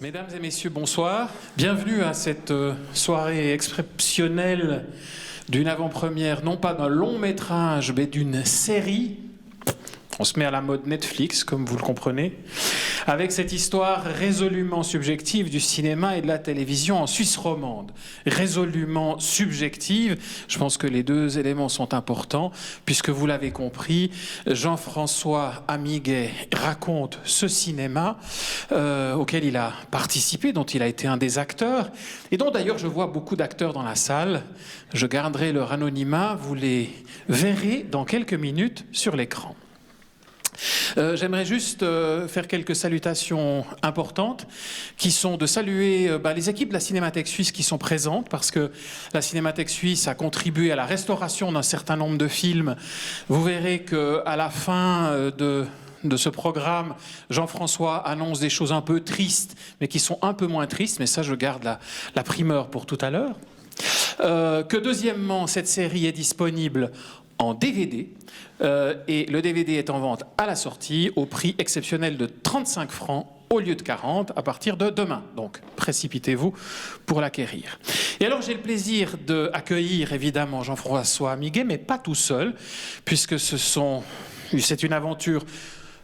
Mesdames et messieurs, bonsoir. Bienvenue à cette soirée exceptionnelle d'une avant-première, non pas d'un long métrage, mais d'une série. On se met à la mode Netflix, comme vous le comprenez, avec cette histoire résolument subjective du cinéma et de la télévision en Suisse romande. Résolument subjective, je pense que les deux éléments sont importants, puisque vous l'avez compris, Jean-François Amiguet raconte ce cinéma auquel il a participé, dont il a été un des acteurs, et dont d'ailleurs je vois beaucoup d'acteurs dans la salle. Je garderai leur anonymat, vous les verrez dans quelques minutes sur l'écran. J'aimerais juste faire quelques salutations importantes qui sont de saluer les équipes de la Cinémathèque suisse qui sont présentes, parce que la Cinémathèque suisse a contribué à la restauration d'un certain nombre de films. Vous verrez qu'à la fin de ce programme, Jean-François annonce des choses un peu tristes, mais qui sont un peu moins tristes, mais ça je garde la primeur pour tout à l'heure. Que deuxièmement, cette série est disponible en DVD, et le DVD est en vente à la sortie au prix exceptionnel de 35 francs au lieu de 40 à partir de demain. Donc précipitez-vous pour l'acquérir. Et alors j'ai le plaisir d'accueillir évidemment Jean-François Amiguet, mais pas tout seul, puisque c'est une aventure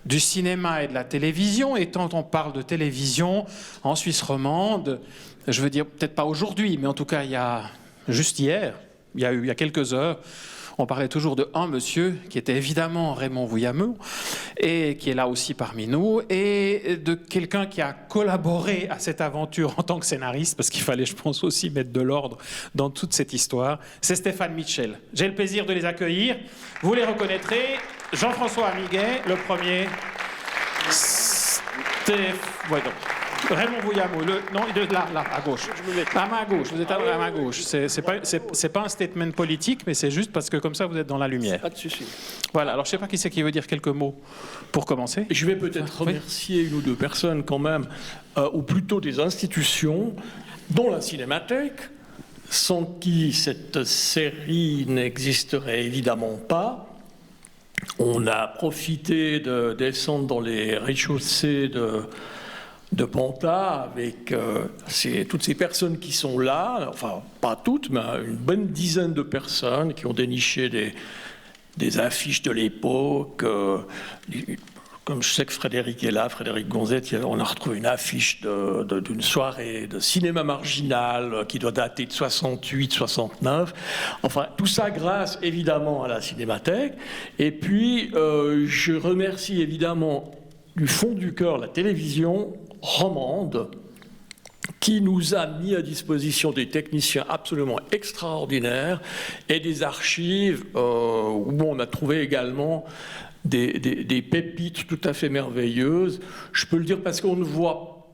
du cinéma et de la télévision, et tant on parle de télévision en Suisse romande, je veux dire peut-être pas aujourd'hui, mais en tout cas juste hier, il y a quelques heures, on parlait toujours de un monsieur qui était évidemment Raymond Vouillameux et qui est là aussi parmi nous, et de quelqu'un qui a collaboré à cette aventure en tant que scénariste, parce qu'il fallait, je pense, aussi mettre de l'ordre dans toute cette histoire. C'est Stéphane Mitchell. J'ai le plaisir de les accueillir. Vous les reconnaîtrez. Jean-François Amiguet, le premier. Raymond Vouillameux, non, là, à gauche. À main gauche, vous êtes à la main gauche. C'est pas un statement politique, mais c'est juste parce que comme ça, vous êtes dans la lumière. Pas de souci. Voilà, alors je sais pas qui c'est qui veut dire quelques mots pour commencer. Je vais peut-être remercier une ou deux personnes quand même, ou plutôt des institutions, dont la Cinémathèque, sans qui cette série n'existerait évidemment pas. On a profité de descendre dans les rez-de-chaussée de Panta avec toutes ces personnes qui sont là, enfin pas toutes, mais une bonne dizaine de personnes qui ont déniché des affiches de l'époque. Comme je sais que Frédéric est là, Frédéric Gonzette, on a retrouvé une affiche d'une soirée de cinéma marginal qui doit dater de 68-69. Enfin, tout ça grâce évidemment à la Cinémathèque. Et puis, je remercie évidemment du fond du cœur la télévision romande, qui nous a mis à disposition des techniciens absolument extraordinaires et des archives où on a trouvé également des pépites tout à fait merveilleuses. Je peux le dire parce qu'on ne voit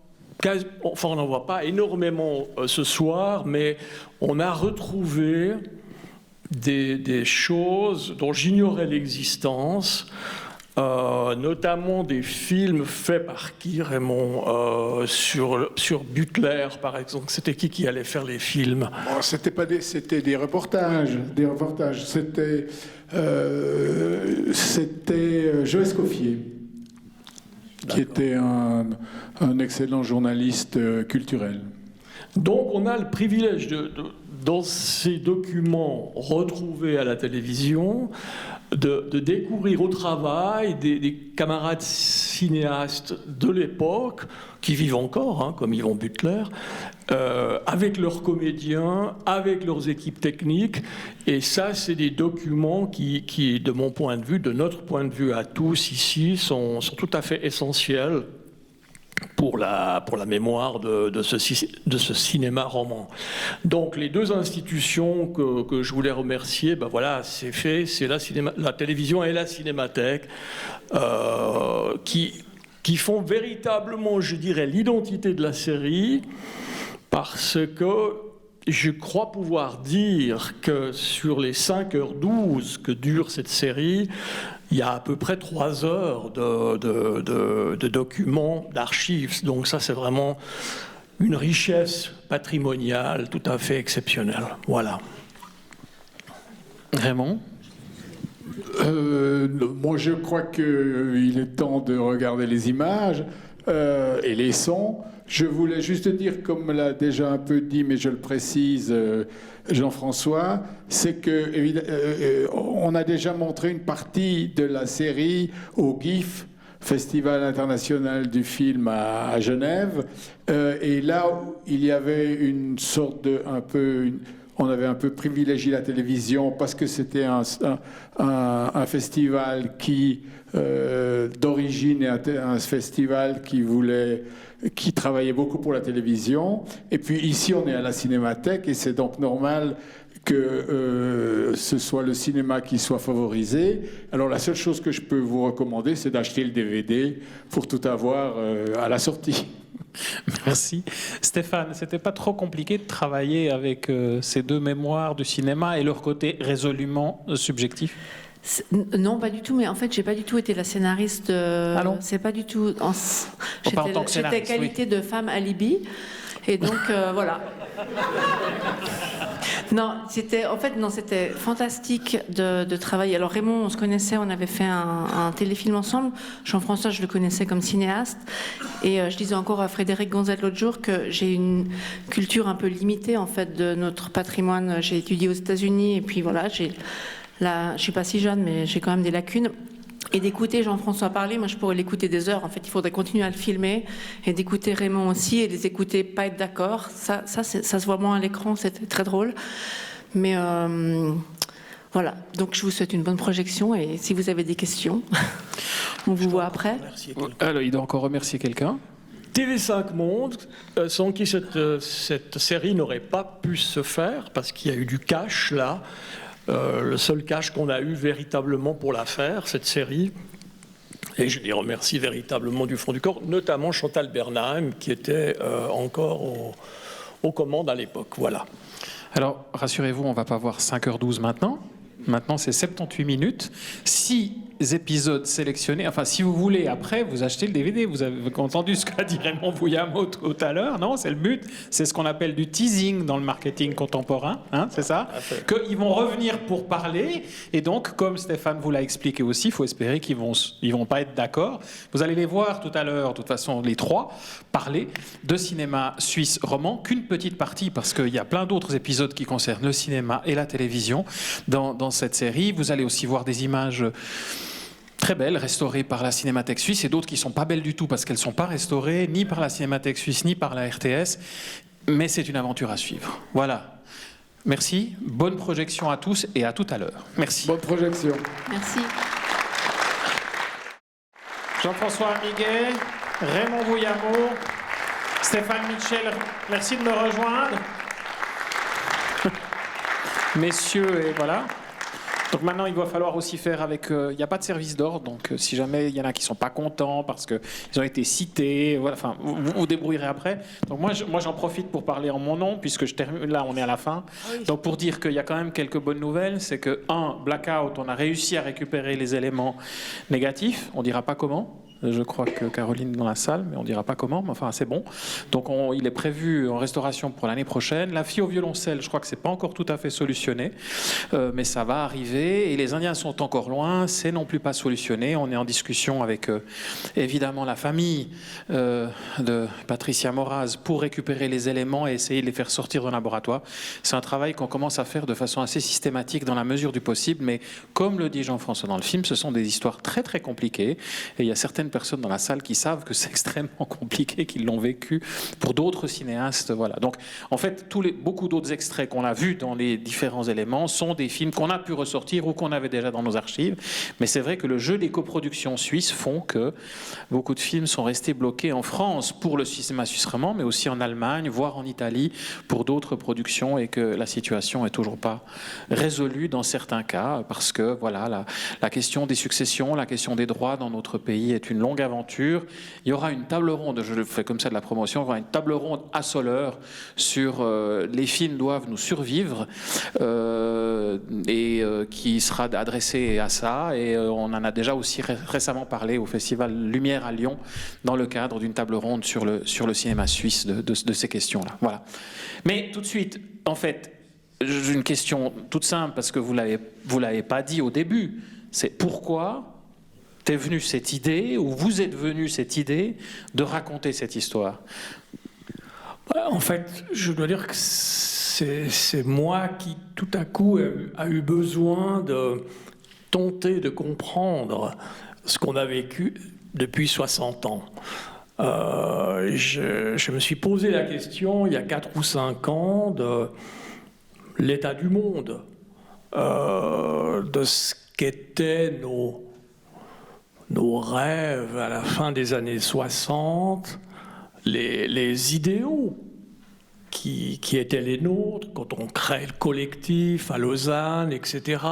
on n'en voit pas énormément ce soir, mais on a retrouvé des choses dont j'ignorais l'existence. Notamment des films faits par qui, Raymond, sur Butler, par exemple. C'était qui allait faire les films? Bon, c'était des reportages. C'était Joël Escoffier, qui était un excellent journaliste culturel. Donc on a le privilège dans ces documents retrouvés à la télévision, de découvrir au travail des camarades cinéastes de l'époque, qui vivent encore, comme Yvon Butler, avec leurs comédiens, avec leurs équipes techniques. Et ça, c'est des documents qui, de mon point de vue, de notre point de vue à tous ici, sont tout à fait essentiels pour la mémoire de ce cinéma roman. Donc les deux institutions que je voulais remercier, voilà, c'est fait, c'est la télévision et la Cinémathèque qui font véritablement, je dirais, l'identité de la série, parce que je crois pouvoir dire que sur les 5h12 que dure cette série, il y a à peu près 3 heures de documents, d'archives. Donc ça, c'est vraiment une richesse patrimoniale tout à fait exceptionnelle. Voilà. Raymond ? Moi, je crois qu'il est temps de regarder les images. et les sons. Je voulais juste dire, comme l'a déjà un peu dit, mais je le précise, Jean-François, c'est que on a déjà montré une partie de la série au GIF, Festival international du film à Genève, et là il y avait une sorte de on avait un peu privilégié la télévision parce que c'était un festival qui d'origine est un festival qui travaillait beaucoup pour la télévision. Et puis ici, on est à la Cinémathèque et c'est donc normal que ce soit le cinéma qui soit favorisé. Alors la seule chose que je peux vous recommander, c'est d'acheter le DVD pour tout avoir à la sortie. Merci. Stéphane, c'était pas trop compliqué de travailler avec ces deux mémoires du cinéma et leur côté résolument subjectif? Non, pas du tout, mais en fait, j'ai pas du tout été la scénariste. Ah non ? C'est pas du tout. En tant que scénariste, j'étais qualité de femme alibi, et donc voilà. Non, c'était fantastique de travailler. Alors Raymond, on se connaissait, on avait fait un téléfilm ensemble. Jean-François, je le connaissais comme cinéaste, et je disais encore à Frédéric Gonzalez l'autre jour que j'ai une culture un peu limitée en fait de notre patrimoine. J'ai étudié aux États-Unis, et puis voilà, je suis pas si jeune, mais j'ai quand même des lacunes. Et d'écouter Jean-François parler, moi je pourrais l'écouter des heures. En fait, il faudrait continuer à le filmer et d'écouter Raymond aussi et les écouter pas être d'accord. Ça se voit moins à l'écran, c'était très drôle. Mais voilà, donc je vous souhaite une bonne projection et si vous avez des questions, on vous voit après. Alors, il doit encore remercier quelqu'un. TV5 Monde, sans qui cette série n'aurait pas pu se faire, parce qu'il y a eu du cash là. Le seul cash qu'on a eu véritablement pour la faire, cette série, et je les remercie véritablement du fond du corps, notamment Chantal Bernheim, qui était encore aux commandes à l'époque. Voilà. Alors, rassurez-vous, on ne va pas voir 5h12 maintenant. Maintenant, c'est 78 minutes. 6 épisodes sélectionnés. Enfin, si vous voulez, après, vous achetez le DVD. Vous avez entendu ce qu'a dit Raymond Vouillamot tout à l'heure, non? C'est le but. C'est ce qu'on appelle du teasing dans le marketing contemporain. Hein, c'est ça? Qu'ils vont revenir pour parler. Et donc, comme Stéphane vous l'a expliqué aussi, il faut espérer qu'ils vont pas être d'accord. Vous allez les voir tout à l'heure, de toute façon, les trois, parler de cinéma suisse roman, qu'une petite partie, parce qu'il y a plein d'autres épisodes qui concernent le cinéma et la télévision dans cette série. Vous allez aussi voir des images très belles, restaurées par la Cinémathèque suisse, et d'autres qui ne sont pas belles du tout parce qu'elles ne sont pas restaurées ni par la Cinémathèque suisse ni par la RTS, mais c'est une aventure à suivre. Voilà. Merci, bonne projection à tous et à tout à l'heure. Merci. Bonne projection. Merci. Jean-François Amiguet, Raymond Vouillamot, Stéphane Mitchell, merci de me rejoindre. Messieurs, et voilà. Donc maintenant, il va falloir aussi faire avec... Il n'y a pas de service d'ordre, donc si jamais il y en a qui ne sont pas contents parce qu'ils ont été cités, voilà, enfin, vous débrouillerez après. Donc moi, j'en profite pour parler en mon nom, puisque je termine, là, on est à la fin. Oui. Donc pour dire qu'il y a quand même quelques bonnes nouvelles, c'est que, Blackout, on a réussi à récupérer les éléments négatifs, on ne dira pas comment. Je crois que Caroline est dans la salle, mais on ne dira pas comment, mais enfin c'est bon. Donc il est prévu en restauration pour l'année prochaine. La fille au violoncelle, je crois que ce n'est pas encore tout à fait solutionné, mais ça va arriver. Et les Indiens sont encore loin, c'est non plus pas solutionné. On est en discussion avec évidemment la famille de Patricia Moraz pour récupérer les éléments et essayer de les faire sortir d'un laboratoire. C'est un travail qu'on commence à faire de façon assez systématique dans la mesure du possible, mais comme le dit Jean-François dans le film, ce sont des histoires très très compliquées et il y a certaines personnes dans la salle qui savent que c'est extrêmement compliqué, qu'ils l'ont vécu pour d'autres cinéastes. Voilà. Donc, en fait, beaucoup d'autres extraits qu'on a vus dans les différents éléments sont des films qu'on a pu ressortir ou qu'on avait déjà dans nos archives. Mais c'est vrai que le jeu des coproductions suisses font que beaucoup de films sont restés bloqués en France pour le cinéma suisse roman, mais aussi en Allemagne, voire en Italie pour d'autres productions, et que la situation n'est toujours pas résolue dans certains cas, parce que voilà, la question des successions, la question des droits dans notre pays est une longue aventure. Il y aura une table ronde, je fais comme ça de la promotion, il y aura une table ronde à Soleure sur les films doivent nous survivre qui sera adressée à ça, et on en a déjà aussi récemment parlé au Festival Lumière à Lyon dans le cadre d'une table ronde sur le cinéma suisse de ces questions-là. Voilà. Mais tout de suite, en fait, j'ai une question toute simple parce que vous l'avez pas dit au début, c'est pourquoi t'es venue cette idée, ou vous êtes venue cette idée de raconter cette histoire? En fait, je dois dire que c'est moi qui, tout à coup, a eu besoin de tenter de comprendre ce qu'on a vécu depuis 60 ans. Je me suis posé la question, il y a 4 ou 5 ans, de l'état du monde, de ce qu'étaient nos rêves à la fin des années 60, les idéaux qui étaient les nôtres quand on crée le collectif à Lausanne, etc.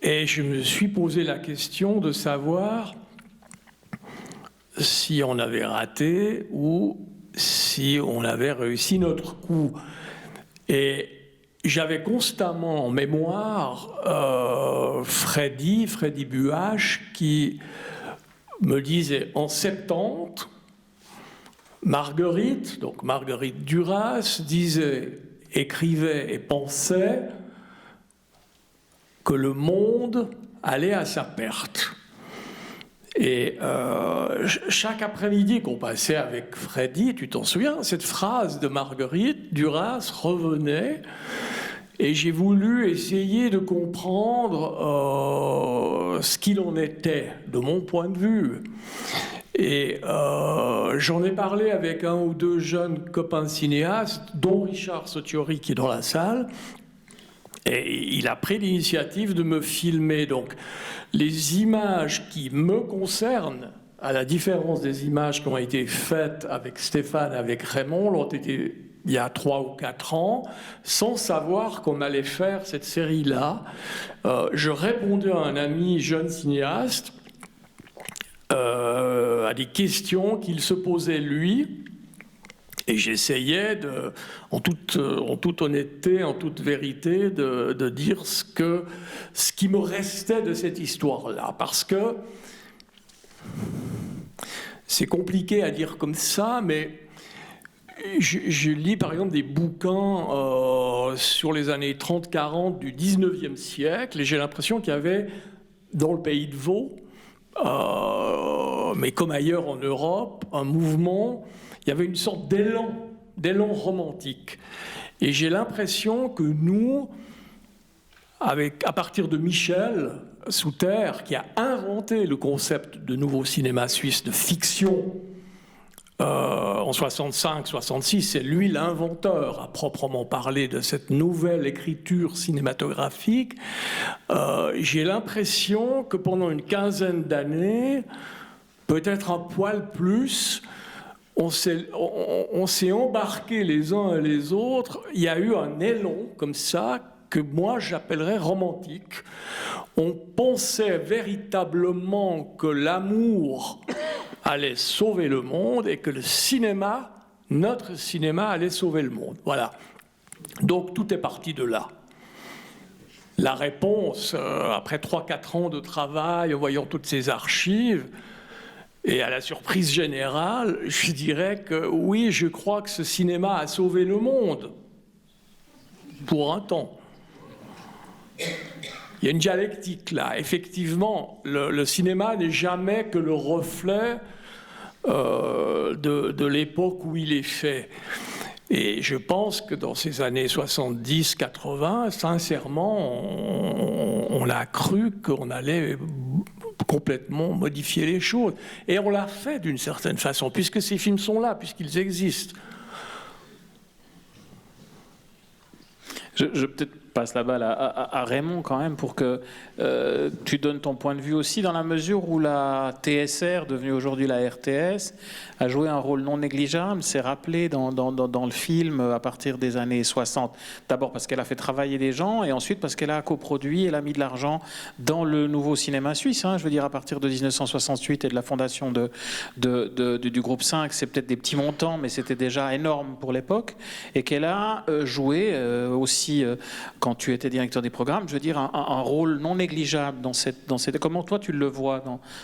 Et je me suis posé la question de savoir si on avait raté ou si on avait réussi notre coup. Et j'avais constamment en mémoire Freddy Buache qui me disait en 70, Marguerite Duras, écrivait et pensait que le monde allait à sa perte. Et chaque après-midi qu'on passait avec Freddy, tu t'en souviens, cette phrase de Marguerite Duras revenait, et j'ai voulu essayer de comprendre ce qu'il en était, de mon point de vue. Et j'en ai parlé avec 1 ou 2 jeunes copains cinéastes, dont Richard Sotiori qui est dans la salle, et il a pris l'initiative de me filmer. Donc, les images qui me concernent, à la différence des images qui ont été faites avec Stéphane, avec Raymond, l'ont été il y a 3 ou 4 ans, sans savoir qu'on allait faire cette série-là. Je répondais à un ami jeune cinéaste, à des questions qu'il se posait lui, et j'essayais, en toute honnêteté, en toute vérité, de dire ce qui me restait de cette histoire-là. Parce que c'est compliqué à dire comme ça, mais je lis par exemple des bouquins sur les années 30-40 du 19e siècle, et j'ai l'impression qu'il y avait, dans le pays de Vaud, mais comme ailleurs en Europe, un mouvement, il y avait une sorte d'élan romantique. Et j'ai l'impression que nous, à partir de Michel Souter, qui a inventé le concept de nouveau cinéma suisse de fiction en 65-66, c'est lui l'inventeur à proprement parler de cette nouvelle écriture cinématographique. J'ai l'impression que pendant une quinzaine d'années, peut-être un poil plus, on s'est embarqués les uns et les autres. Il y a eu un élan comme ça que moi j'appellerais romantique. On pensait véritablement que l'amour allait sauver le monde et que le cinéma, notre cinéma, allait sauver le monde. Voilà. Donc tout est parti de là. La réponse, après 3-4 ans de travail, en voyant toutes ces archives, et à la surprise générale, je dirais que oui, je crois que ce cinéma a sauvé le monde, pour un temps. Il y a une dialectique là. Effectivement, le cinéma n'est jamais que le reflet de l'époque où il est fait. Et je pense que dans ces années 70-80, sincèrement, on a cru qu'on allait complètement modifier les choses. Et on l'a fait d'une certaine façon, puisque ces films sont là, puisqu'ils existent. Je peut-être passe la balle à Raymond quand même pour que tu donnes ton point de vue aussi, dans la mesure où la TSR, devenue aujourd'hui la RTS, a joué un rôle non négligeable. C'est rappelé dans le film à partir des années 60. D'abord parce qu'elle a fait travailler des gens, et ensuite parce qu'elle a coproduit, elle a mis de l'argent dans le nouveau cinéma suisse. Je veux dire, à partir de 1968 et de la fondation du groupe 5, c'est peut-être des petits montants, mais c'était déjà énorme pour l'époque. Et qu'elle a joué aussi, quand tu étais directeur des programmes, je veux dire, un rôle non négligeable dans cette. Comment toi tu le vois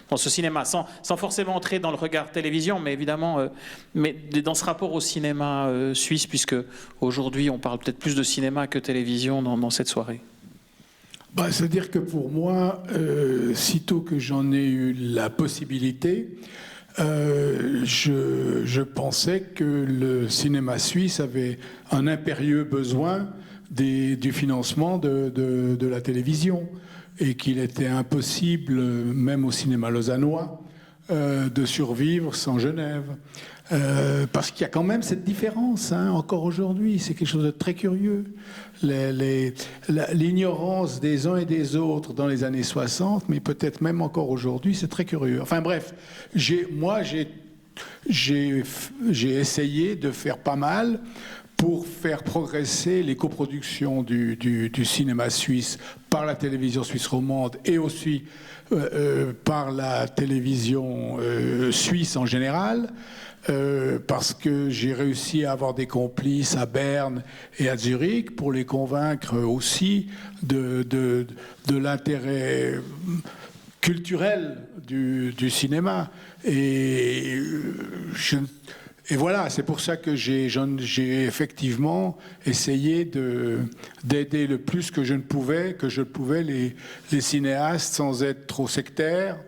dans ce cinéma, sans forcément entrer dans le regard télévision, mais évidemment, mais dans ce rapport au cinéma suisse, puisque aujourd'hui on parle peut-être plus de cinéma que télévision dans cette soirée. C'est-à-dire que pour moi, sitôt que j'en ai eu la possibilité, je pensais que le cinéma suisse avait un impérieux besoin du financement de la télévision et qu'il était impossible, même au cinéma lausannois, de survivre sans Genève. Parce qu'il y a quand même cette différence, encore aujourd'hui, c'est quelque chose de très curieux. L'ignorance des uns et des autres dans les années 60, mais peut-être même encore aujourd'hui, c'est très curieux. Enfin bref, j'ai essayé de faire pas mal pour faire progresser les coproductions du cinéma suisse par la télévision suisse romande et aussi par la télévision suisse en général. Parce que j'ai réussi à avoir des complices à Berne et à Zurich pour les convaincre aussi de l'intérêt culturel du cinéma. Et voilà, c'est pour ça que j'ai effectivement essayé d'aider le plus que je pouvais les cinéastes sans être trop sectaire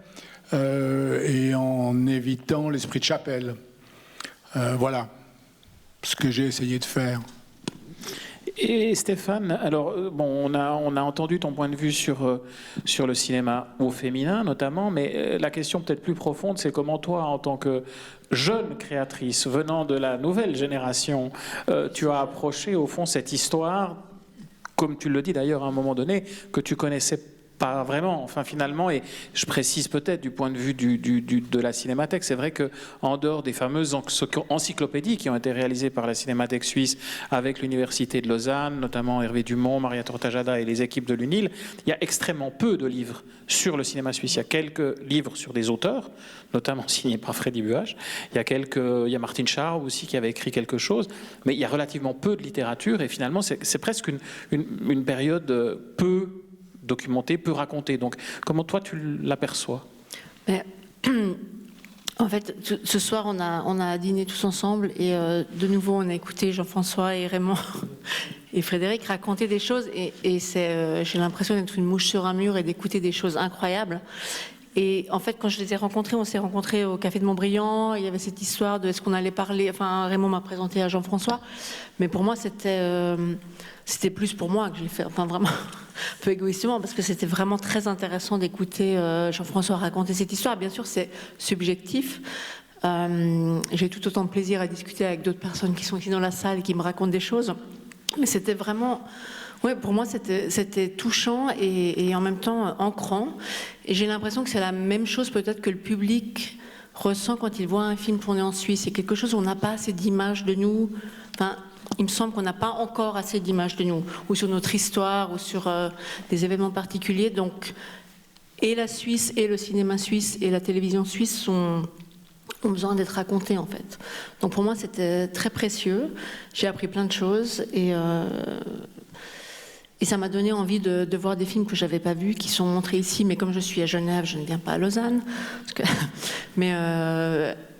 et en évitant l'esprit de chapelle. Voilà ce que j'ai essayé de faire. Et Stéphane, alors on a entendu ton point de vue sur le cinéma au féminin notamment, mais la question peut-être plus profonde, c'est comment toi, en tant que jeune créatrice venant de la nouvelle génération, tu as approché au fond cette histoire, comme tu le dis d'ailleurs à un moment donné, que tu connaissais pas vraiment, enfin finalement, et je précise peut-être du point de vue de la Cinémathèque, c'est vrai qu'en dehors des fameuses encyclopédies qui ont été réalisées par la Cinémathèque suisse avec l'Université de Lausanne, notamment Hervé Dumont, Maria Tortajada et les équipes de l'UNIL, il y a extrêmement peu de livres sur le cinéma suisse. Il y a quelques livres sur des auteurs, notamment signés par Freddy Buach. Il y a Martin Scharw aussi qui avait écrit quelque chose, mais il y a relativement peu de littérature et finalement c'est presque une période peu documenté, peu raconté. Donc, comment toi, tu l'aperçois ? En fait, ce soir, on a dîné tous ensemble et de nouveau, on a écouté Jean-François et Raymond et Frédéric raconter des choses et j'ai l'impression d'être une mouche sur un mur et d'écouter des choses incroyables. Et en fait, quand je les ai rencontrés, on s'est rencontrés au Café de Montbriand. Il y avait cette histoire de est-ce qu'on allait parler. Enfin, Raymond m'a présenté à Jean-François, mais pour moi, c'était plus pour moi que je l'ai fait. Enfin, vraiment, un peu égoïstement, parce que c'était vraiment très intéressant d'écouter Jean-François raconter cette histoire. Bien sûr, c'est subjectif. J'ai tout autant de plaisir à discuter avec d'autres personnes qui sont ici dans la salle et qui me racontent des choses. Mais c'était vraiment. Ouais, pour moi, c'était touchant et en même temps ancrant. Et j'ai l'impression que c'est la même chose peut-être que le public ressent quand il voit un film tourné en Suisse. C'est quelque chose où on n'a pas assez d'images de nous. Enfin, il me semble qu'on n'a pas encore assez d'images de nous, ou sur notre histoire, ou sur des événements particuliers. Donc, et la Suisse, et le cinéma suisse, et la télévision suisse ont besoin d'être racontés, en fait. Donc pour moi, c'était très précieux. J'ai appris plein de choses, et ça m'a donné envie de voir des films que je n'avais pas vus, qui sont montrés ici, mais comme je suis à Genève, je ne viens pas à Lausanne. Mais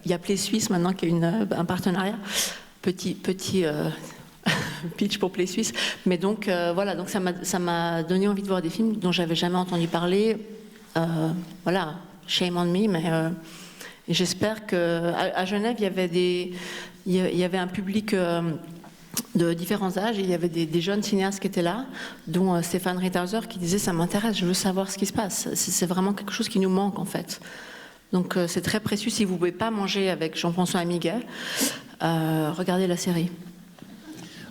il y a Play Suisse maintenant qui a un partenariat. Petit pitch pour Play Suisse. Mais donc, voilà, donc ça m'a donné envie de voir des films dont j'avais jamais entendu parler. Voilà, shame on me, mais j'espère qu'à Genève, il y avait un public de différents âges, et il y avait des jeunes cinéastes qui étaient là, dont Stéphane Riethauser qui disait « ça m'intéresse, je veux savoir ce qui se passe ». C'est vraiment quelque chose qui nous manque en fait. Donc c'est très précieux. Si vous ne pouvez pas manger avec Jean-François Amiguet, regardez la série.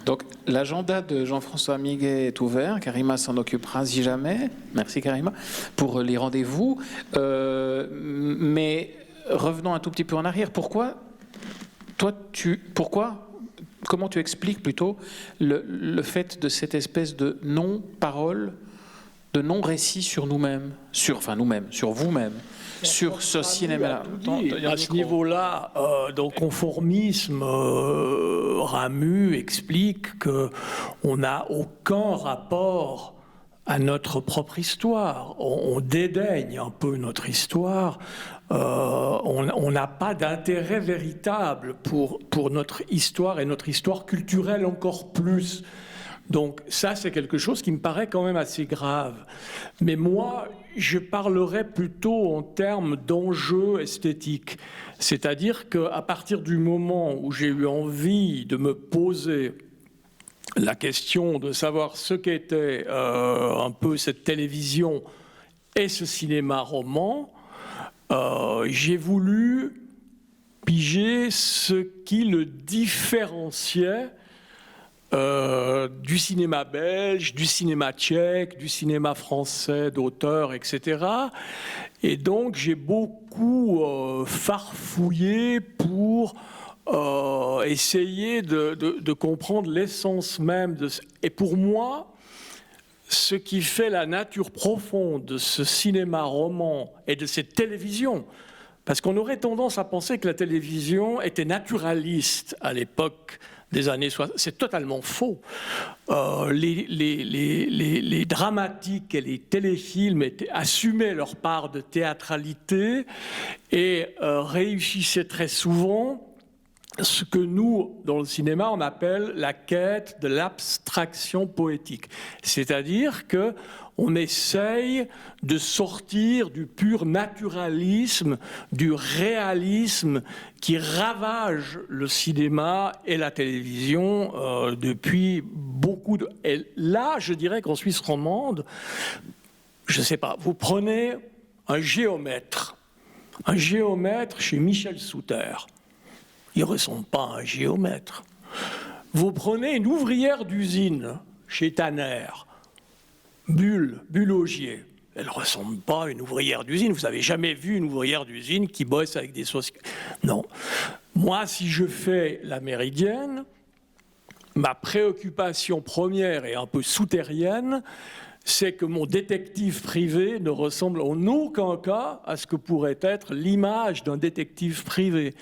Donc l'agenda de Jean-François Amiguet est ouvert, Karima s'en occupera si jamais, merci Karima, pour les rendez-vous. Mais revenons un tout petit peu en arrière, comment tu expliques plutôt le fait de cette espèce de non-parole, de non-récit sur nous-mêmes, sur vous-même, sur ce cinéma-là. À ce niveau-là, donc conformisme, Ramu explique qu'on n'a aucun rapport à notre propre histoire. On dédaigne un peu notre histoire. On n'a pas d'intérêt véritable pour notre histoire et notre histoire culturelle encore plus. Donc ça, c'est quelque chose qui me paraît quand même assez grave. Mais moi, je parlerais plutôt en termes d'enjeux esthétiques. C'est-à-dire qu'à partir du moment où j'ai eu envie de me poser la question de savoir ce qu'était un peu cette télévision et ce cinéma roman, j'ai voulu piger ce qui le différenciait du cinéma belge, du cinéma tchèque, du cinéma français d'auteur, etc. Et donc j'ai beaucoup farfouillé pour essayer de comprendre l'essence même de... Et pour moi, ce qui fait la nature profonde de ce cinéma roman et de cette télévision, parce qu'on aurait tendance à penser que la télévision était naturaliste à l'époque des années 60. C'est totalement faux. Les dramatiques et les téléfilms assumaient leur part de théâtralité et réussissaient très souvent ce que nous, dans le cinéma, on appelle la quête de l'abstraction poétique. C'est-à-dire qu'on essaye de sortir du pur naturalisme, du réalisme qui ravage le cinéma et la télévision depuis beaucoup de... Et là, je dirais qu'en Suisse romande, je ne sais pas, vous prenez un géomètre chez Michel Souter. Il ne ressemble pas à un géomètre. Vous prenez une ouvrière d'usine chez Tanner, Bulogier. Elle ne ressemble pas à une ouvrière d'usine. Vous n'avez jamais vu une ouvrière d'usine qui bosse avec des sauces. Non. Moi, si je fais la Méridienne, ma préoccupation première et un peu souterraine, c'est que mon détective privé ne ressemble en aucun cas à ce que pourrait être l'image d'un détective privé.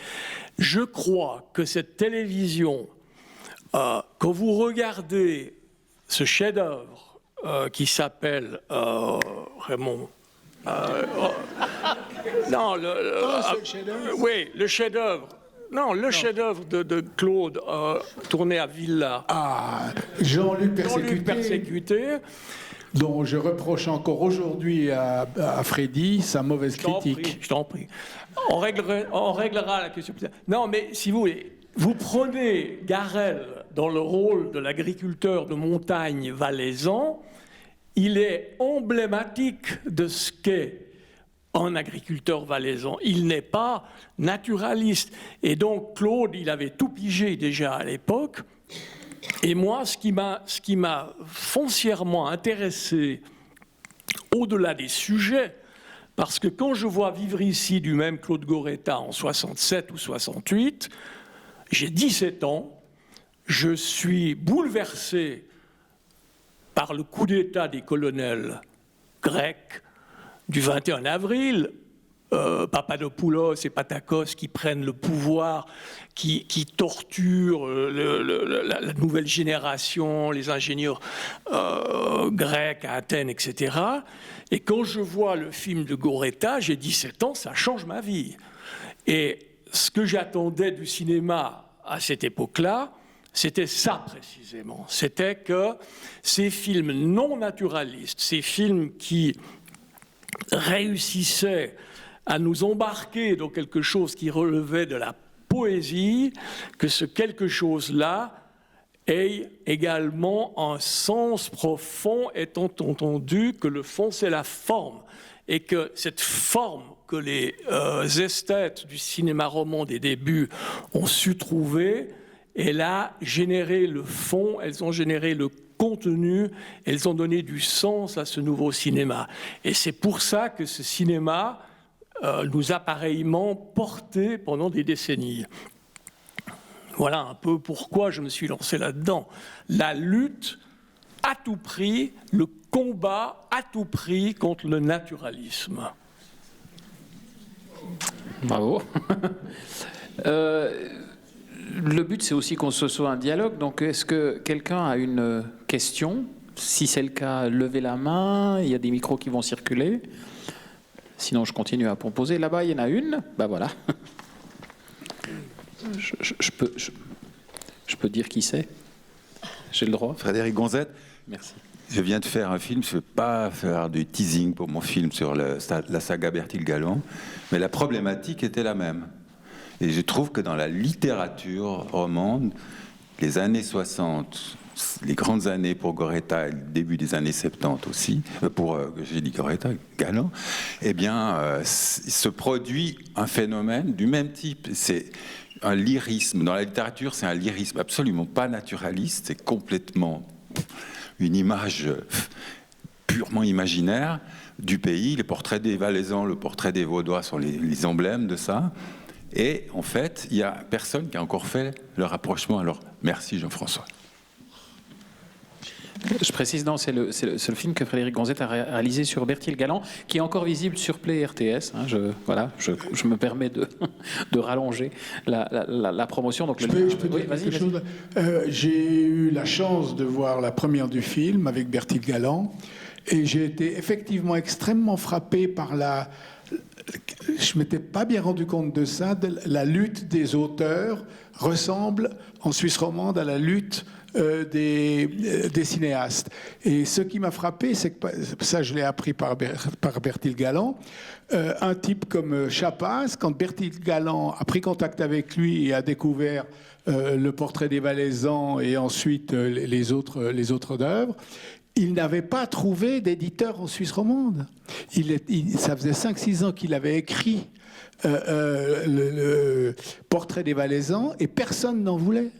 Je crois que cette télévision, quand vous regardez ce chef-d'œuvre qui s'appelle Raymond... non, oui, le chef-d'œuvre. Non, le chef-d'œuvre de Claude, tourné à Villa. Ah, Jean-Luc Persécuté. Dont je reproche encore aujourd'hui à Freddy sa mauvaise critique. Je t'en prie. On réglera la question. Non, mais si vous voulez, vous prenez Garel dans le rôle de l'agriculteur de montagne valaisan, il est emblématique de ce qu'est un agriculteur valaisan. Il n'est pas naturaliste. Et donc, Claude, il avait tout pigé déjà à l'époque. Et moi, ce qui m'a foncièrement intéressé, au-delà des sujets, parce que quand je vois Vivre ici du même Claude Goretta en 67 ou 68, j'ai 17 ans, je suis bouleversé par le coup d'État des colonels grecs du 21 avril, Papadopoulos et Patakos qui prennent le pouvoir, qui torturent la nouvelle génération, les ingénieurs grecs à Athènes, etc. Et quand je vois le film de Goretta, j'ai 17 ans, ça change ma vie. Et ce que j'attendais du cinéma à cette époque-là, c'était ça précisément. C'était que ces films non naturalistes, ces films qui réussissaient à nous embarquer dans quelque chose qui relevait de la poésie, que ce quelque chose-là ait également un sens profond, étant entendu que le fond, c'est la forme. Et que cette forme que les esthètes du cinéma roman des débuts ont su trouver, elle a généré le fond, elles ont généré le contenu, elles ont donné du sens à ce nouveau cinéma. Et c'est pour ça que ce cinéma nous a pareillement porté pendant des décennies. Voilà un peu pourquoi je me suis lancé là-dedans. La lutte à tout prix, le combat à tout prix contre le naturalisme. Bravo. Le but, c'est aussi qu'on se soit un dialogue. Donc, est-ce que quelqu'un a une question? Si c'est le cas, levez la main. Il y a des micros qui vont circuler. Sinon, je continue à proposer. Là-bas, il y en a une. Ben voilà. Je peux dire qui c'est. j'ai le droit. Frédéric Gonzette, Merci. je viens de faire un film, je ne veux pas faire du teasing pour mon film sur la saga Berthier-Galland, mais la problématique était la même. Et je trouve que dans la littérature romande, les années 60, les grandes années pour Goretta et le début des années 70 aussi, j'ai dit Goretta, Galland, eh bien, se produit un phénomène du même type. C'est un lyrisme. Dans la littérature, c'est un lyrisme absolument pas naturaliste, c'est complètement une image purement imaginaire du pays. Les portraits des Valaisans, le portrait des Vaudois sont les emblèmes de ça. Et en fait, il n'y a personne qui a encore fait le rapprochement. Alors, merci Jean-François. Je précise, non, c'est le film que Frédéric Gonzette a réalisé sur Berthier-Galland, qui est encore visible sur Play RTS. Hein, je me permets de rallonger la promotion. Donc je peux dire quelque chose. J'ai eu la chance de voir la première du film avec Berthier-Galland, et j'ai été effectivement extrêmement frappé par je ne m'étais pas bien rendu compte de ça, la lutte des auteurs ressemble en Suisse romande à la lutte des cinéastes. Et ce qui m'a frappé, c'est que ça, je l'ai appris par Berthier-Galland. Un type comme Chapas, quand Berthier-Galland a pris contact avec lui et a découvert le portrait des Valaisans et ensuite les autres œuvres, il n'avait pas trouvé d'éditeur en Suisse romande. Ça faisait 5-6 ans qu'il avait écrit le portrait des Valaisans et personne n'en voulait.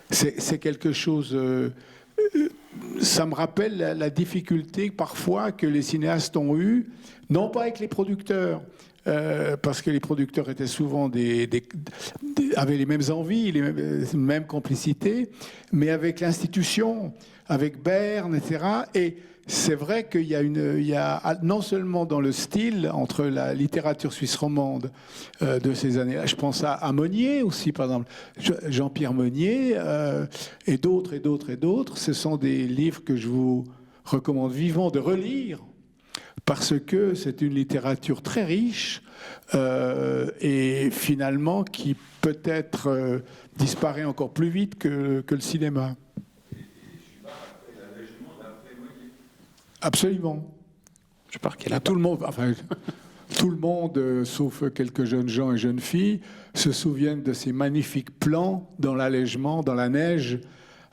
C'est quelque chose... ça me rappelle la difficulté parfois que les cinéastes ont eue, non pas avec les producteurs, parce que les producteurs étaient souvent avaient les mêmes envies, les mêmes complicités, mais avec l'institution, avec Berne, etc. Et c'est vrai qu'il y a non seulement dans le style entre la littérature suisse romande de ces années-là, je pense à Monnier aussi, par exemple, Jean-Pierre Monnier et d'autres, ce sont des livres que je vous recommande vivement de relire, parce que c'est une littérature très riche et finalement qui peut-être disparaît encore plus vite que le cinéma. Absolument. Je pars qu'elle a tout le monde, sauf quelques jeunes gens et jeunes filles, se souviennent de ces magnifiques plans dans l'allègement, dans la neige,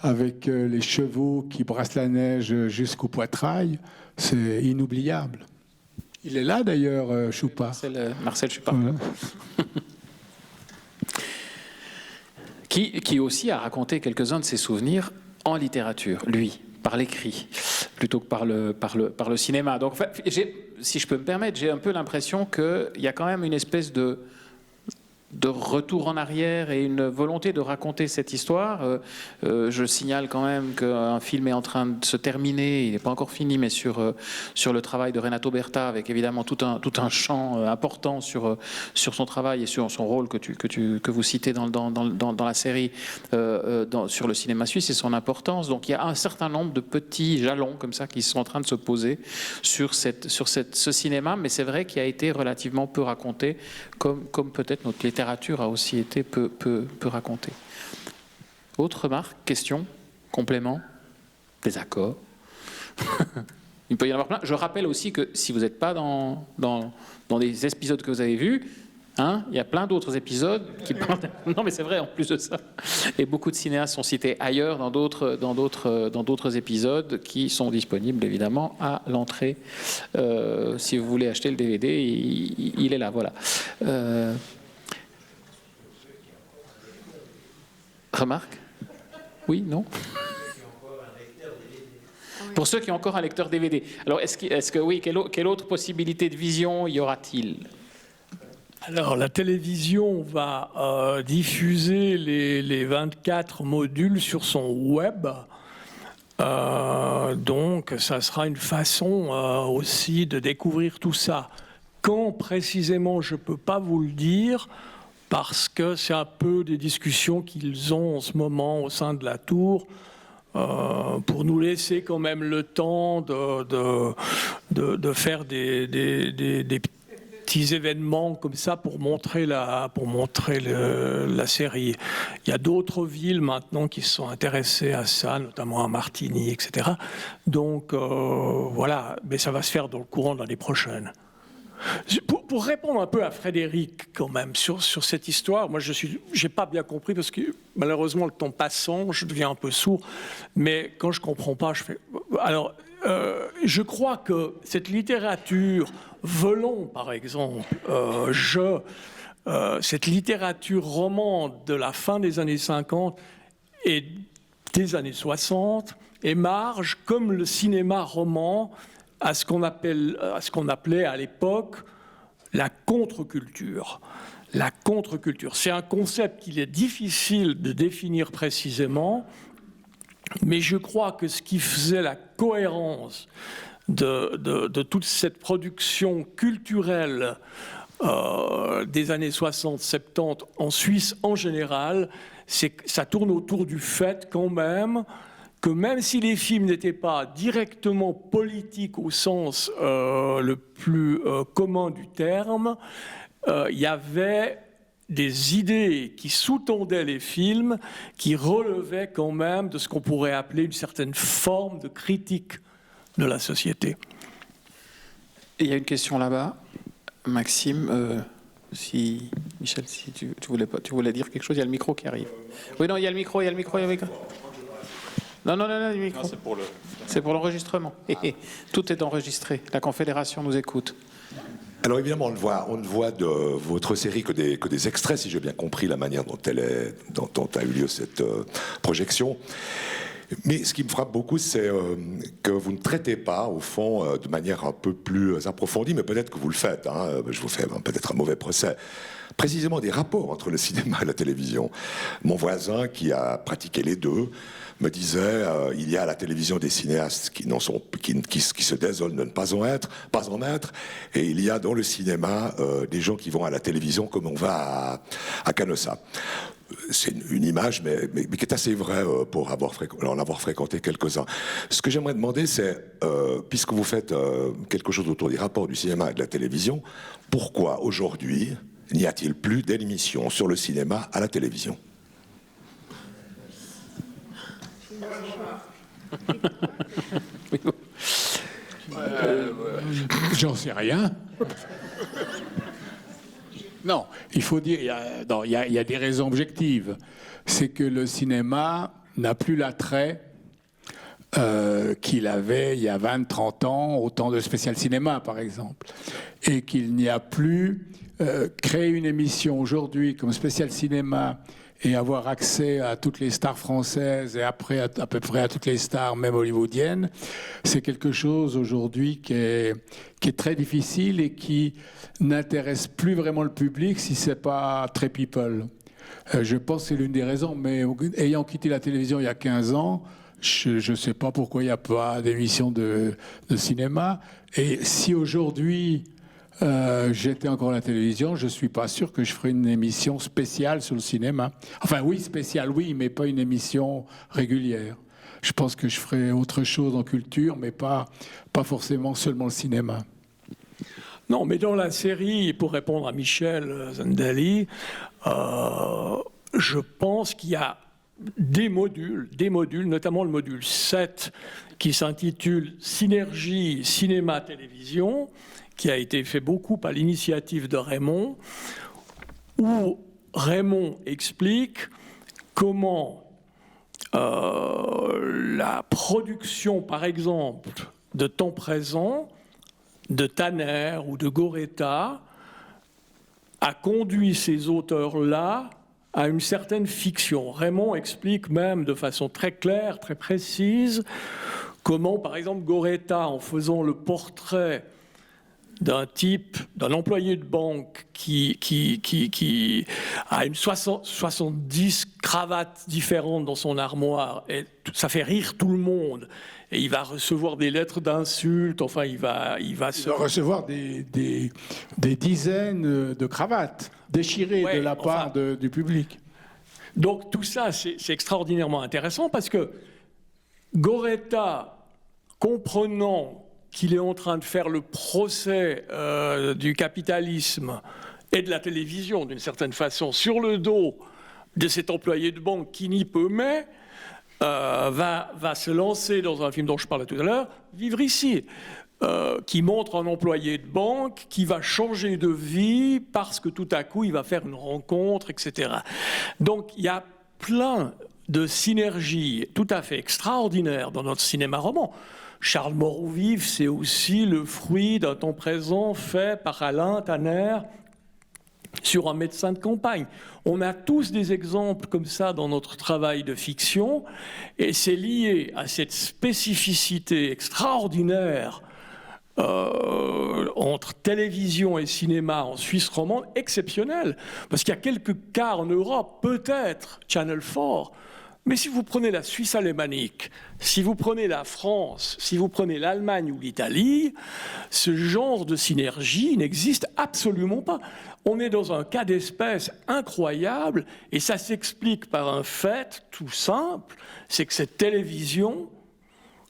avec les chevaux qui brassent la neige jusqu'au poitrail. C'est inoubliable. Il est là d'ailleurs, Choupart. Marcel Choupart. Voilà. qui aussi a raconté quelques-uns de ses souvenirs en littérature, lui, par l'écrit, plutôt que par le cinéma. Donc, si je peux me permettre, j'ai un peu l'impression qu'il y a quand même une espèce de retour en arrière et une volonté de raconter cette histoire. Je signale quand même qu'un film est en train de se terminer, il n'est pas encore fini, mais sur le travail de Renato Berta, avec évidemment tout un champ important sur son travail et sur son rôle que vous citez dans la série sur le cinéma suisse et son importance. Donc il y a un certain nombre de petits jalons comme ça qui sont en train de se poser sur ce cinéma, mais c'est vrai qu'il a été relativement peu raconté, comme peut-être notre littérature a aussi été peu racontée. Autre remarque, question, complément, désaccord. Il peut y en avoir plein. Je rappelle aussi que si vous n'êtes pas dans les épisodes que vous avez vus, il y a plein d'autres épisodes qui parlent... Non, mais c'est vrai, en plus de ça. Et beaucoup de cinéastes sont cités ailleurs dans d'autres épisodes qui sont disponibles, évidemment, à l'entrée. Si vous voulez acheter le DVD, il est là, voilà. Remarque ? Oui, non ? Pour ceux qui ont encore un lecteur DVD. Alors, est-ce que oui, quelle autre possibilité de vision y aura-t-il ? Alors, la télévision va diffuser les 24 modules sur son web. Donc, ça sera une façon aussi de découvrir tout ça. Quand précisément, je ne peux pas vous le dire, parce que c'est un peu des discussions qu'ils ont en ce moment au sein de la Tour, pour nous laisser quand même le temps de faire des petits événements comme ça pour montrer la série. Il y a d'autres villes maintenant qui se sont intéressées à ça, notamment à Martigny, etc. Donc voilà, mais ça va se faire dans le courant de l'année prochaine. Pour répondre un peu à Frédéric quand même sur cette histoire, moi j'ai pas bien compris parce que malheureusement le temps passant, je deviens un peu sourd, mais quand je comprends pas, je fais... Alors, je crois que cette littérature, Velon par exemple, cette littérature romande de la fin des années 50 et des années 60 émarge comme le cinéma roman à ce qu'on appelait à l'époque la contre-culture. La contre-culture, c'est un concept qu'il est difficile de définir précisément, mais je crois que ce qui faisait la cohérence de toute cette production culturelle des années 60-70 en Suisse en général, c'est que ça tourne autour du fait quand même que même si les films n'étaient pas directement politiques au sens le plus commun du terme, il y avait des idées qui sous-tendaient les films, qui relevaient quand même de ce qu'on pourrait appeler une certaine forme de critique de la société. Il y a une question là-bas. Maxime, Michel, si tu voulais dire quelque chose, il y a le micro qui arrive. Oui, non, il y a le micro. Non, le micro. Non, c'est pour l'enregistrement. Tout est enregistré. La Confédération nous écoute. Alors évidemment, on ne voit de votre série que des extraits, si j'ai bien compris la manière dont a eu lieu cette projection. Mais ce qui me frappe beaucoup, c'est que vous ne traitez pas, au fond, de manière un peu plus approfondie, mais peut-être que vous le faites, hein, je vous fais peut-être un mauvais procès, précisément des rapports entre le cinéma et la télévision. Mon voisin, qui a pratiqué les deux, me disait il y a à la télévision des cinéastes qui se désolent de ne pas en être, et il y a dans le cinéma des gens qui vont à la télévision comme on va à Canossa. C'est une image, mais qui est assez vraie pour en avoir fréquenté quelques-uns. Ce que j'aimerais demander, c'est, puisque vous faites quelque chose autour des rapports du cinéma et de la télévision, pourquoi aujourd'hui n'y a-t-il plus d'émissions sur le cinéma à la télévision ? J'en sais rien. Non, il faut dire, il y a des raisons objectives. C'est que le cinéma n'a plus l'attrait qu'il avait il y a 20-30 ans, au temps de Spécial Cinéma, par exemple. Et qu'il n'y a plus créer une émission aujourd'hui comme Spécial Cinéma et avoir accès à toutes les stars françaises et après à peu près à toutes les stars, même hollywoodiennes, c'est quelque chose aujourd'hui qui est très difficile et qui n'intéresse plus vraiment le public si c'est pas très people. Je pense que c'est l'une des raisons, mais ayant quitté la télévision il y a 15 ans, je ne sais pas pourquoi il n'y a pas d'émission de cinéma. Et si aujourd'hui j'étais encore à la télévision, je ne suis pas sûr que je ferais une émission spéciale sur le cinéma. Enfin oui, spéciale, oui, mais pas une émission régulière. Je pense que je ferais autre chose en culture, mais pas forcément seulement le cinéma. Non, mais dans la série, pour répondre à Michel Zandali, je pense qu'il y a des modules, notamment le module 7, qui s'intitule « Synergie cinéma-télévision », qui a été fait beaucoup à l'initiative de Raymond, où Raymond explique comment la production, par exemple, de Temps présent, de Tanner ou de Goretta, a conduit ces auteurs-là à une certaine fiction. Raymond explique même de façon très claire, très précise, comment, par exemple, Goretta, en faisant le portrait d'un type, d'un employé de banque qui a une 70 cravates différentes dans son armoire, et ça fait rire tout le monde, et il va recevoir des lettres d'insultes, enfin il va recevoir des dizaines de cravates déchirées de la part du public. Donc tout ça, c'est extraordinairement intéressant, parce que Goretta, comprenant qu'il est en train de faire le procès du capitalisme et de la télévision, d'une certaine façon, sur le dos de cet employé de banque qui n'y peut mais, va se lancer dans un film dont je parlais tout à l'heure, Vivre ici, qui montre un employé de banque qui va changer de vie parce que tout à coup il va faire une rencontre, etc. Donc il y a plein de synergies tout à fait extraordinaires dans notre cinéma roman. Charles Mort-ou-Vif, c'est aussi le fruit d'un temps présent fait par Alain Tanner sur un médecin de campagne. On a tous des exemples comme ça dans notre travail de fiction, et c'est lié à cette spécificité extraordinaire entre télévision et cinéma en Suisse romande, exceptionnelle, parce qu'il y a quelques cas en Europe, peut-être Channel 4, mais si vous prenez la Suisse alémanique, si vous prenez la France, si vous prenez l'Allemagne ou l'Italie, ce genre de synergie n'existe absolument pas. On est dans un cas d'espèce incroyable, et ça s'explique par un fait tout simple, c'est que cette télévision,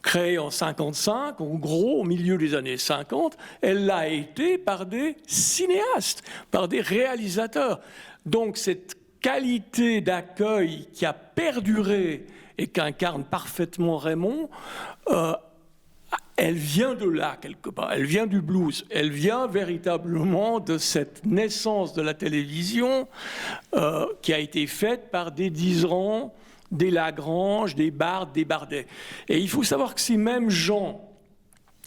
créée en 1955, en gros au milieu des années 50, elle l'a été par des cinéastes, par des réalisateurs. Donc cette qualité d'accueil qui a perduré et qu'incarne parfaitement Raymond, elle vient de là, quelque part. Elle vient du blues. Elle vient véritablement de cette naissance de la télévision qui a été faite par des Diderot, des Lagrange, des Barthes, des Bardet. Et il faut savoir que ces mêmes gens,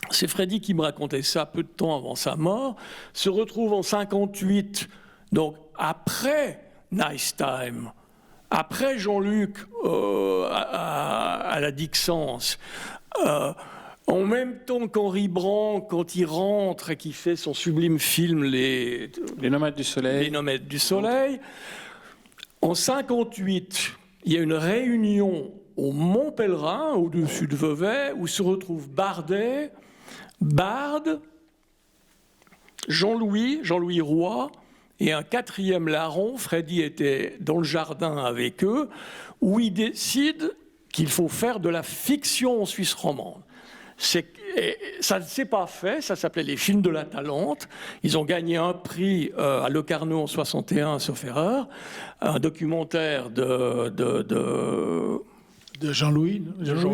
c'est Freddy qui me racontait ça peu de temps avant sa mort, se retrouvent en 1958, donc après Nice Time, après Jean-Luc à la Dixence, en même temps qu'Henri Brandt, quand il rentre et qu'il fait son sublime film Les Nomades du Soleil. Les Nomades du Soleil. En 1958, il y a une réunion au Mont Pèlerin, au-dessus de Vevey, où se retrouvent Bardet, Bard, Jean-Louis Roy, et un quatrième larron. Freddy était dans le jardin avec eux, où ils décident qu'il faut faire de la fiction en Suisse romande. Ça ne s'est pas fait, ça s'appelait les films de la Talente. Ils ont gagné un prix à Locarno en 61, sauf erreur, un documentaire de Jean-Louis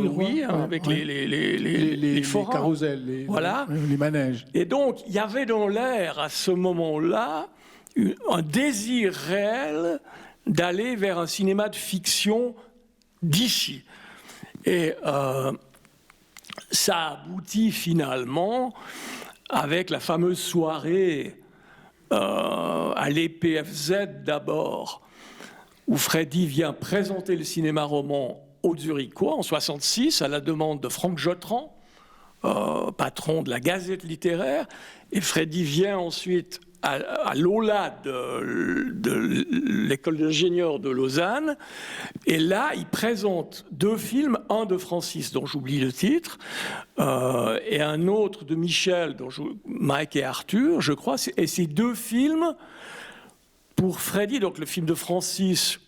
Roy, hein, avec ouais. les forums. Les carousels, Voilà. les manèges. Et donc, il y avait dans l'air, à ce moment-là, un désir réel d'aller vers un cinéma de fiction d'ici. Et ça aboutit finalement avec la fameuse soirée à l'EPFZ d'abord, où Freddy vient présenter le cinéma roman au Zurichois en 1966 à la demande de Franck Jotran, patron de la Gazette littéraire, et Freddy vient ensuite à l'OLA de l'école d'ingénieurs de Lausanne, et là il présente deux films, un de Francis dont j'oublie le titre et un autre de Michel dont Mike et Arthur je crois, et ces deux films pour Freddy, donc le film de Francis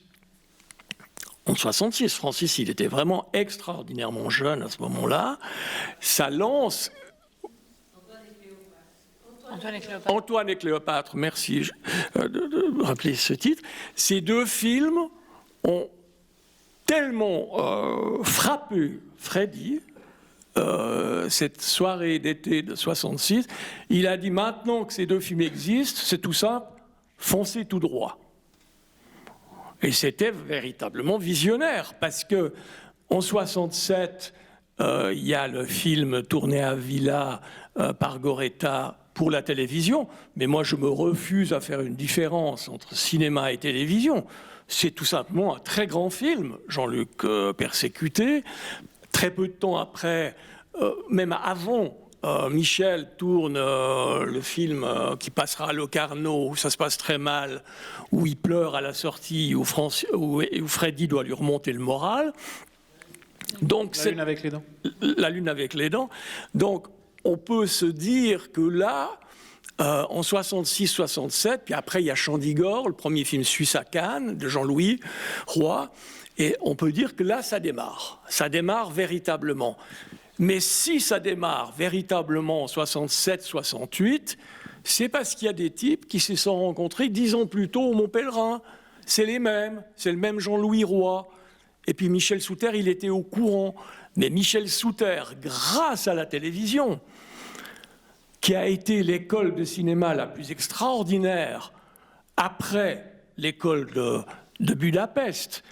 en 1966, Francis il était vraiment extraordinairement jeune à ce moment-là, ça lance Antoine et Cléopâtre, merci de rappeler ce titre. Ces deux films ont tellement frappé Freddy, cette soirée d'été de 1966, il a dit maintenant que ces deux films existent, c'est tout simple, foncez tout droit. Et c'était véritablement visionnaire, parce que en 1967, il y a le film tourné à Villa par Goretta pour la télévision, mais moi je me refuse à faire une différence entre cinéma et télévision. C'est tout simplement un très grand film, Jean-Luc Persécuté. Très peu de temps après, même avant, Michel tourne le film qui passera à Locarno, où ça se passe très mal, où il pleure à la sortie, où Freddy doit lui remonter le moral. Donc, La Lune avec les dents. La Lune avec les dents. Donc, on peut se dire que là, en 66-67, puis après il y a Chandigor, le premier film suisse à Cannes, de Jean-Louis Roy, et on peut dire que là, ça démarre véritablement. Mais si ça démarre véritablement en 67-68, c'est parce qu'il y a des types qui se sont rencontrés 10 ans plus tôt au Mont-Pèlerin. C'est les mêmes, c'est le même Jean-Louis Roy. Et puis Michel Souter, il était au courant. Mais Michel Souter, grâce à la télévision, qui a été l'école de cinéma la plus extraordinaire après l'école de Budapest,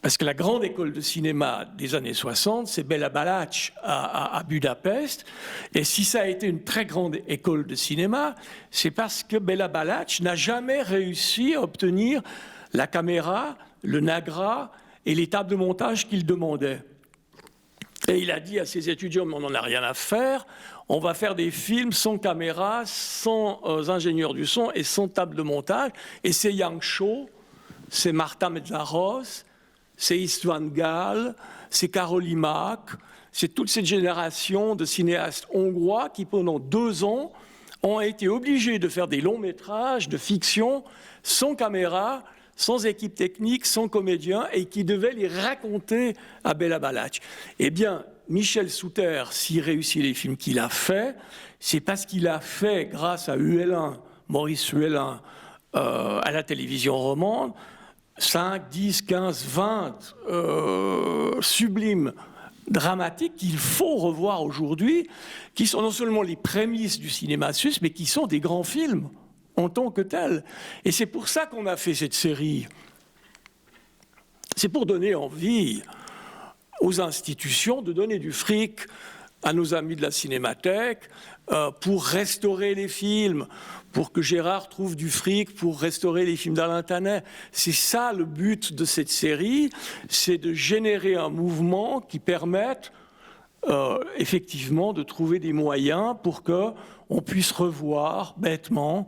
parce que la grande école de cinéma des années 60, c'est Béla Balázs à Budapest. Et si ça a été une très grande école de cinéma, c'est parce que Béla Balázs n'a jamais réussi à obtenir la caméra, le Nagra et les tables de montage qu'il demandait. Et il a dit à ses étudiants, mais on n'en a rien à faire, on va faire des films sans caméra, sans ingénieur du son et sans table de montage. Et c'est Yang Shao, c'est Marta Mészáros, c'est István Gál, c'est Karol Imak, c'est toute cette génération de cinéastes hongrois qui, pendant 2 ans, ont été obligés de faire des longs métrages de fiction sans caméra, sans équipe technique, sans comédien, et qui devaient les raconter à Béla Balázs. Eh bien, Michel Souter, s'il réussit les films qu'il a faits, c'est parce qu'il a fait, grâce à Huelin, Maurice Huelin, à la télévision romande, 5, 10, 15, 20 sublimes dramatiques qu'il faut revoir aujourd'hui, qui sont non seulement les prémices du cinéma suisse, mais qui sont des grands films en tant que tels. Et c'est pour ça qu'on a fait cette série. C'est pour donner envie aux institutions de donner du fric à nos amis de la Cinémathèque, pour restaurer les films, pour que Gérard trouve du fric pour restaurer les films d'Alain Tanet. C'est ça le but de cette série, c'est de générer un mouvement qui permette effectivement de trouver des moyens pour qu'on puisse revoir bêtement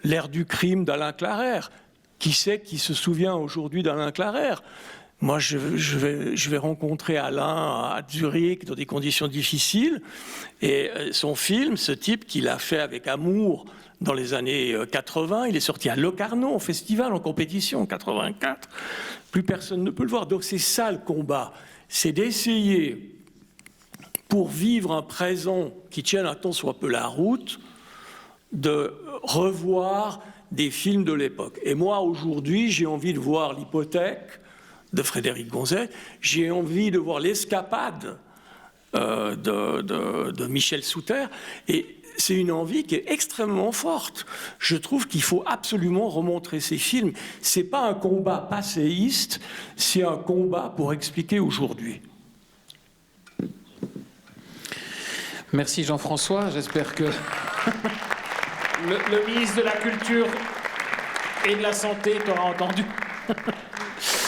l'ère du crime d'Alain Clarère. Qui c'est qui se souvient aujourd'hui d'Alain Clarère ? Moi, je vais rencontrer Alain à Zurich dans des conditions difficiles. Et son film, ce type qu'il a fait avec amour dans les années 80, il est sorti à Locarno, au festival, en compétition, en 84. Plus personne ne peut le voir. Donc c'est ça le combat. C'est d'essayer, pour vivre un présent qui tienne un tant soit peu la route, de revoir des films de l'époque. Et moi, aujourd'hui, j'ai envie de voir l'Hypothèque de Frédéric Gonzet, j'ai envie de voir L'Escapade de Michel Souter, et c'est une envie qui est extrêmement forte. Je trouve qu'il faut absolument remontrer ces films. C'est pas un combat passéiste, c'est un combat pour expliquer aujourd'hui. Merci Jean-François, j'espère que le ministre de la Culture et de la Santé t'aura entendu.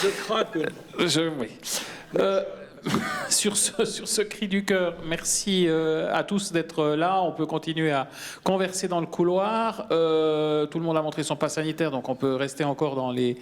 Je crois que... Oui. Sur ce cri du cœur, merci à tous d'être là. On peut continuer à converser dans le couloir. Tout le monde a montré son pass sanitaire, donc on peut rester encore dans les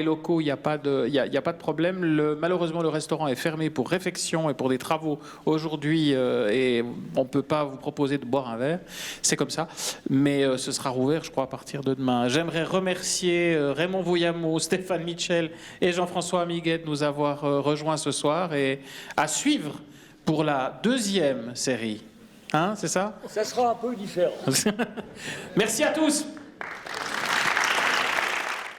locaux. Il n'y a pas de problème. Malheureusement, le restaurant est fermé pour réfection et pour des travaux aujourd'hui, et on ne peut pas vous proposer de boire un verre. C'est comme ça. Mais ce sera rouvert, je crois, à partir de demain. J'aimerais remercier Raymond Vouillamot, Stéphane Mitchell et Jean-François Amiguet de nous avoir rejoints ce soir. Et à suivre pour la 2e série. Hein, c'est ça ? Ça sera un peu différent. Merci à tous.